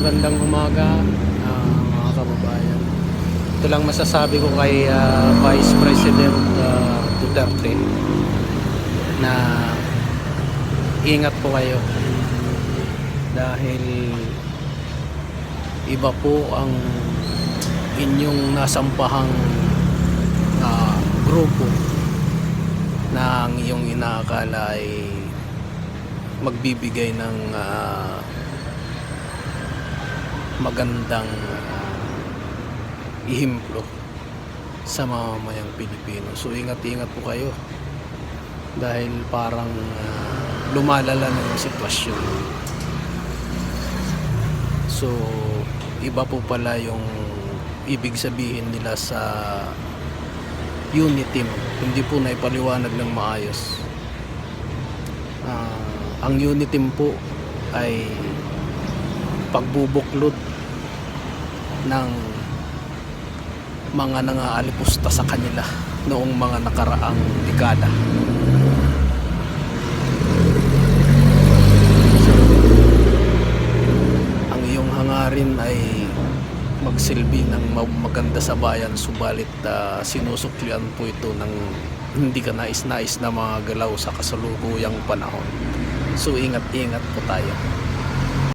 magandang umaga, mga kababayan. Ito lang masasabi ko kay Vice President Duterte na ingat po kayo dahil iba po ang inyong nasampahang grupo na ang iyong inaakala ay magbibigay ng magandang ihemplo sa mamamayang Pilipino. So ingat-ingat po kayo dahil parang lumalala na yung sitwasyon. So iba po pala yung ibig sabihin nila sa UNITIM. Hindi po naipaliwanag ng maayos. Ang UNITIM po ay pagbubuklod ng mga nangaalipusta sa kanila noong mga nakaraang dekada. So, ang iyong hangarin ay magsilbi ng maganda sa bayan, subalit sinusuklian po ito ng hindi ka nais-nais na mga galaw sa kasalukuyang panahon. So ingat-ingat po tayo.